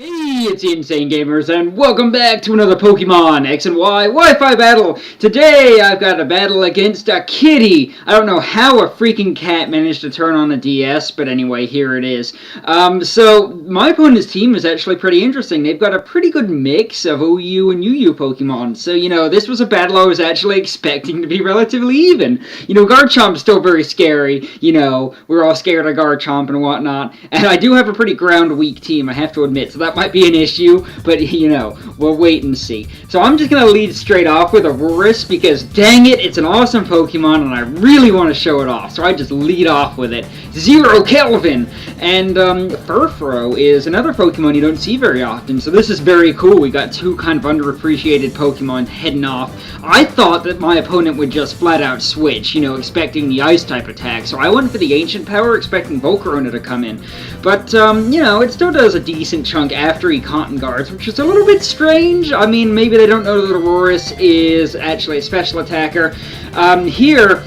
Hey, it's the Insane Gamers, and welcome back to another Pokemon X and Y Wi-Fi battle. Today, I've got a battle against a kitty. I don't know how a freaking cat managed to turn on a DS, but anyway, here it is. So my opponent's team is actually pretty interesting. They've got a pretty good mix of OU and UU Pokemon. So, this was a battle I was actually expecting to be relatively even. Garchomp's still very scary. We're all scared of Garchomp and whatnot. And I do have a pretty ground-weak team, I have to admit. So that might be an issue, but we'll wait and see. So I'm just gonna lead straight off with Aurorus because dang it, it's an awesome Pokemon and I really want to show it off. So I just lead off with it. Zero Kelvin! And Furfrou is another Pokemon you don't see very often, so this is very cool. We got two kind of underappreciated Pokemon heading off. I thought that my opponent would just flat out switch, expecting the Ice type attack. So I went for the Ancient Power, expecting Volcarona to come in. But, it still does a decent chunk after he Cotton Guards, which is a little bit strange. I mean, maybe they don't know that Aurorus is actually a special attacker. Here,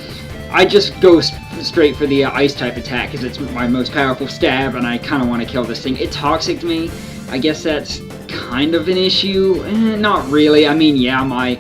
I just go straight for the Ice type attack because it's my most powerful stab, and I kind of want to kill this thing. It toxicked me. I guess that's kind of an issue. Not really. I mean, yeah, my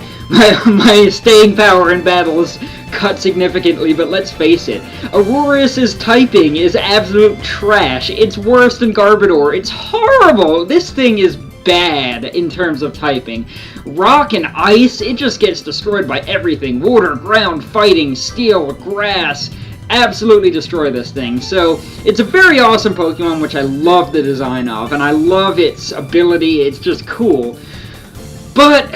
staying power in battles cut significantly, but let's face it, Aurorus's typing is absolute trash. It's worse than Garbodor. It's horrible. This thing is bad in terms of typing. Rock and Ice, it just gets destroyed by everything. Water, ground, fighting, steel, grass. Absolutely destroy this thing. So it's a very awesome Pokemon, which I love the design of, and I love its ability. It's just cool. But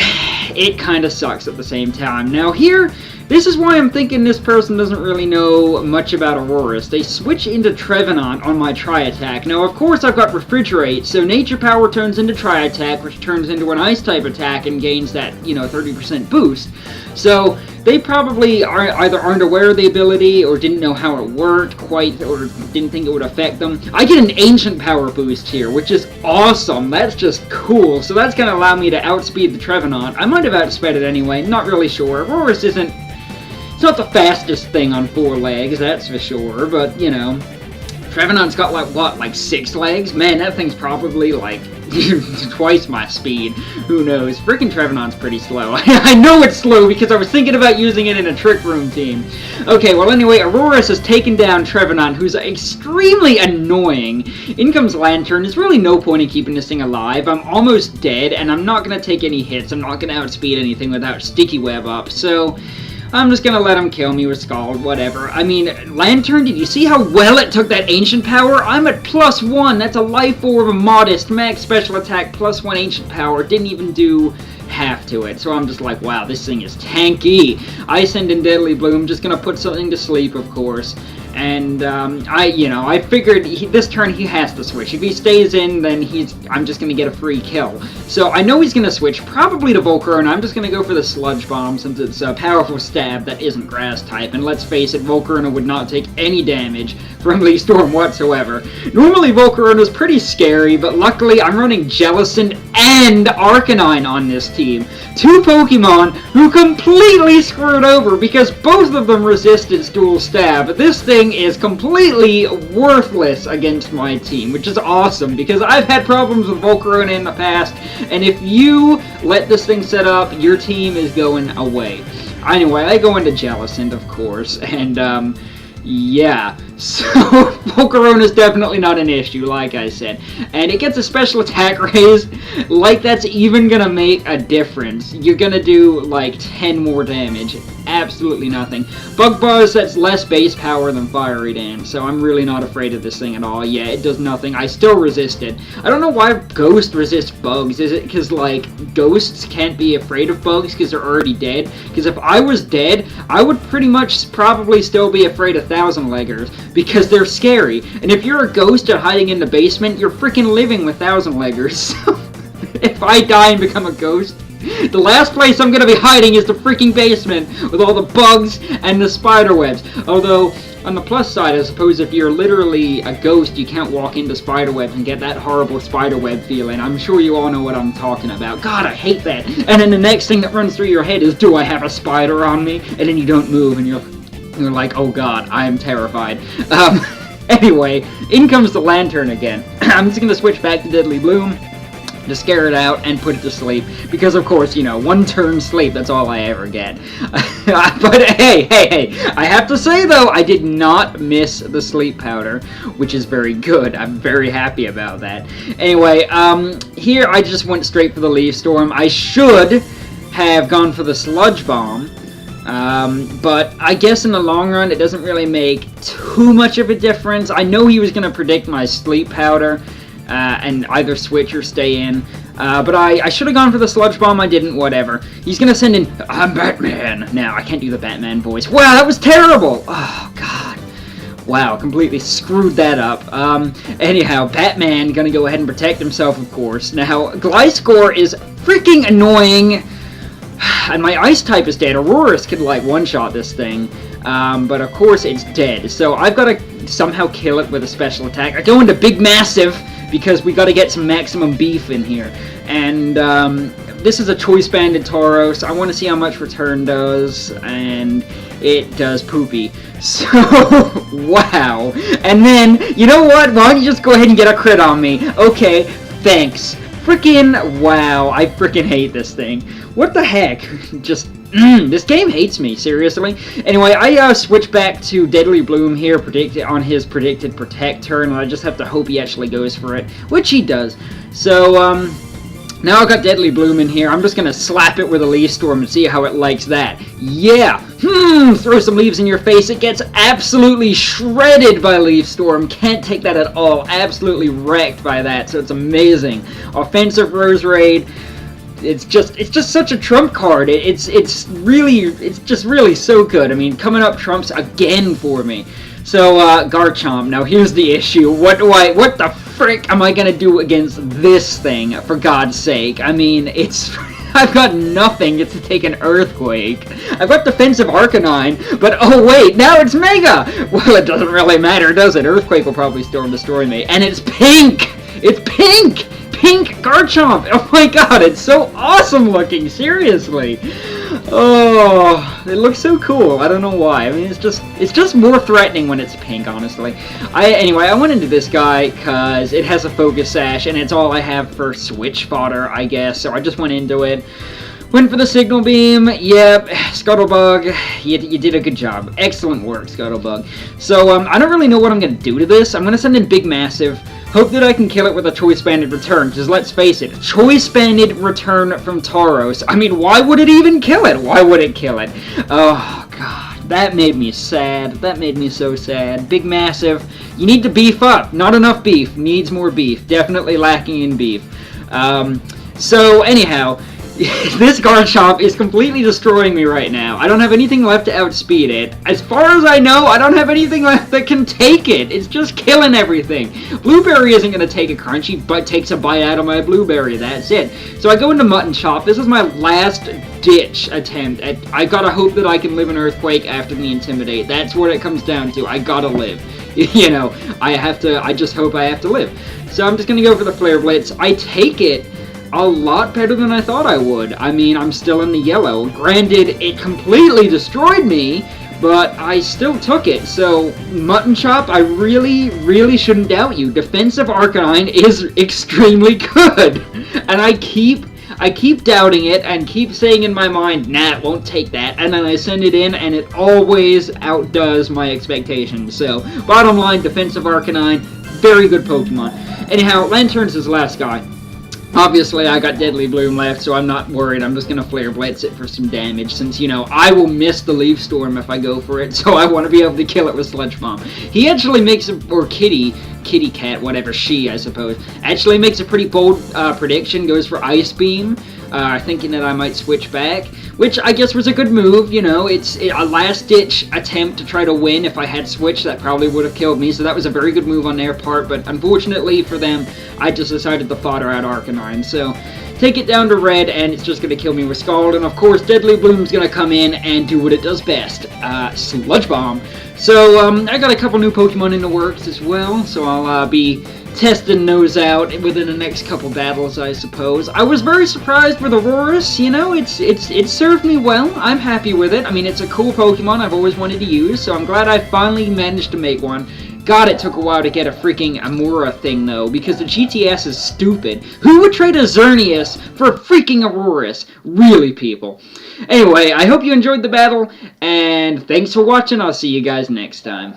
it kind of sucks at the same time. Now here, this is why I'm thinking this person doesn't really know much about Aurorus. They switch into Trevenant on my Tri-Attack. Now, of course, I've got Refrigerate, so Nature Power turns into Tri-Attack, which turns into an Ice-type attack and gains that, 30% boost. So they probably either aren't aware of the ability or didn't know how it worked quite, or didn't think it would affect them. I get an Ancient Power boost here, which is awesome. That's just cool. So that's going to allow me to outspeed the Trevenant. I might have outsped it anyway, not really sure. Aurorus isn't... It's not the fastest thing on 4 legs, that's for sure, but, Trevenant's got, like 6 legs? Man, that thing's probably, twice my speed. Who knows? Frickin' Trevenant's pretty slow. I know it's slow because I was thinking about using it in a Trick Room team. Okay, well, anyway, Aurorus has taken down Trevenant, who's extremely annoying. In comes Lantern. There's really no point in keeping this thing alive. I'm almost dead, and I'm not going to take any hits. I'm not going to outspeed anything without Sticky Web up, so I'm just gonna let him kill me with Scald, whatever. I mean, Lantern, did you see how well it took that Ancient Power? I'm at +1. That's a Life Orb, a Modest, Max Special Attack, +1 Ancient Power. Didn't even do half to it. So I'm just like, wow, this thing is tanky. Ice End and Deadly Bloom, just gonna put something to sleep, of course. And, I figured this turn he has to switch. If he stays in, then I'm just going to get a free kill. So I know he's going to switch, probably to Volcarona. I'm just going to go for the Sludge Bomb since it's a powerful stab that isn't Grass type. And let's face it, Volcarona would not take any damage from Leaf Storm whatsoever. Normally Volcarona's pretty scary, but luckily I'm running Jellicent and Arcanine on this team. 2 Pokemon who completely screwed over because both of them resisted Dual Stab. This thing is completely worthless against my team, which is awesome because I've had problems with Volcarona in the past, and if you let this thing set up, your team is going away. Anyway, I go into Jellicent, of course, and yeah, so Volcarona's definitely not an issue, like I said. And it gets a special attack raise, like that's even gonna make a difference. You're gonna do, 10 more damage. Absolutely nothing. Bug Buzz, that's less base power than Fiery Dance, so I'm really not afraid of this thing at all. Yeah, it does nothing. I still resist it. I don't know why Ghost resists bugs. Is it because, ghosts can't be afraid of bugs because they're already dead? Because if I was dead, I would pretty much probably still be afraid of Thousand Leggers because they're scary. And if you're a ghost and hiding in the basement, you're freaking living with Thousand Leggers. If I die and become a ghost, the last place I'm going to be hiding is the freaking basement with all the bugs and the spider webs. Although, on the plus side, I suppose if you're literally a ghost, you can't walk into spider webs and get that horrible spider web feeling. I'm sure you all know what I'm talking about. God, I hate that. And then the next thing that runs through your head is, do I have a spider on me? And then you don't move and you're like, oh god, I am terrified. Anyway, in comes the Lantern again. I'm just going to switch back to Deadly Bloom. to scare it out and put it to sleep, because of course, you know, 1 turn sleep, that's all I ever get. But hey, I have to say though, I did not miss the sleep powder, which is very good. I'm very happy about that. Anyway, here I just went straight for the Leaf Storm. I should have gone for the Sludge Bomb, but I guess in the long run it doesn't really make too much of a difference. I know he was going to predict my sleep powder, and either switch or stay in. But I should have gone for the Sludge Bomb. I didn't. Whatever. He's gonna send in, I'm Batman. Now, I can't do the Batman voice. Wow, that was terrible. Oh, God. Wow, completely screwed that up. Anyhow, Batman gonna go ahead and protect himself, of course. Now, Gliscor is freaking annoying. And my Ice type is dead. Aurorus could, like, one-shot this thing. But, of course, it's dead. So, I've got to somehow kill it with a special attack. I go into Big Massive, because we got to get some maximum beef in here. And this is a choice banded Tauros. I want to see how much return does, and it does poopy. So, wow. And then, you know what? Why don't you just go ahead and get a crit on me? Okay, thanks. Frickin' wow. I frickin' hate this thing. What the heck? Just... this game hates me, seriously. Anyway, I switch back to Deadly Bloom here, on his predicted Protect turn, and I just have to hope he actually goes for it, which he does. So, now I've got Deadly Bloom in here. I'm just gonna slap it with a Leaf Storm and see how it likes that. Yeah! Throw some leaves in your face. It gets absolutely shredded by Leaf Storm. Can't take that at all. Absolutely wrecked by that, so it's amazing. Offensive Rose Raid. It's just such a trump card. It's just really so good. I mean, coming up trumps again for me. So Garchomp. Now here's the issue. What the frick am I gonna do against this thing? For God's sake. I mean, I've got nothing to take an Earthquake. I've got Defensive Arcanine, but oh wait, now it's Mega! Well, it doesn't really matter, does it? Earthquake will probably still destroy me. And it's pink! It's pink! Pink Garchomp! Oh my god, it's so awesome looking, seriously! Oh, it looks so cool. I don't know why. I mean, it's just more threatening when it's pink, honestly. Anyway, I went into this guy because it has a Focus Sash, and it's all I have for switch fodder, I guess, so I just went into it. Went for the Signal Beam. Yep, Scuttlebug, you did a good job. Excellent work, Scuttlebug. So, I don't really know what I'm going to do to this. I'm going to send in Big Massive. Hope that I can kill it with a Choice Banded Return, because let's face it, Choice Banded Return from Tauros. I mean, why would it even kill it? Why would it kill it? Oh, God, that made me sad. That made me so sad. Big Massive, you need to beef up. Not enough beef. Needs more beef. Definitely lacking in beef. So, anyhow... this Garchomp is completely destroying me right now. I don't have anything left to outspeed it. As far as I know, I don't have anything left that can take it. It's just killing everything. Blueberry isn't going to take a crunchy, but takes a bite out of my Blueberry. That's it. So I go into Mutton Chop. This is my last ditch attempt. I gotta hope that I can live in Earthquake after the Intimidate. That's what it comes down to. I gotta live. You know, I just hope I have to live. So I'm just going to go for the Flare Blitz. I take it a lot better than I thought I would. I mean, I'm still in the yellow. Granted, it completely destroyed me, but I still took it. So, Mutton Chop, I really shouldn't doubt you. Defensive Arcanine is extremely good. And I keep doubting it and keep saying in my mind, nah, it won't take that. And then I send it in and it always outdoes my expectations. So, bottom line, Defensive Arcanine, very good Pokemon. Anyhow, Lantern's his last guy. Obviously, I got Deadly Bloom left, so I'm not worried. I'm just going to Flare Blitz it for some damage, since, you know, I will miss the Leaf Storm if I go for it, so I want to be able to kill it with Sludge Bomb. He actually makes a, or Kitty Cat, whatever, she, I suppose, actually makes a pretty bold prediction, goes for Ice Beam, thinking that I might switch back, which I guess was a good move. You know, it's a last-ditch attempt to try to win. If I had switched, that probably would have killed me, so that was a very good move on their part, but unfortunately for them, I just decided to fodder out Arcanine, so take it down to red, and it's just going to kill me with Scald, and of course, Deadly Bloom's going to come in and do what it does best, Sludge Bomb. So, I got a couple new Pokemon in the works as well, so I'll be testing those out within the next couple battles, I suppose. I was very surprised with Aurorus. You know, it served me well. I'm happy with it. I mean, it's a cool Pokemon I've always wanted to use, so I'm glad I finally managed to make one. God, it took a while to get a freaking Amura thing, though, because the GTS is stupid. Who would trade a Xerneas for a freaking Aurorus? Really, people. Anyway, I hope you enjoyed the battle, and thanks for watching. I'll see you guys next time.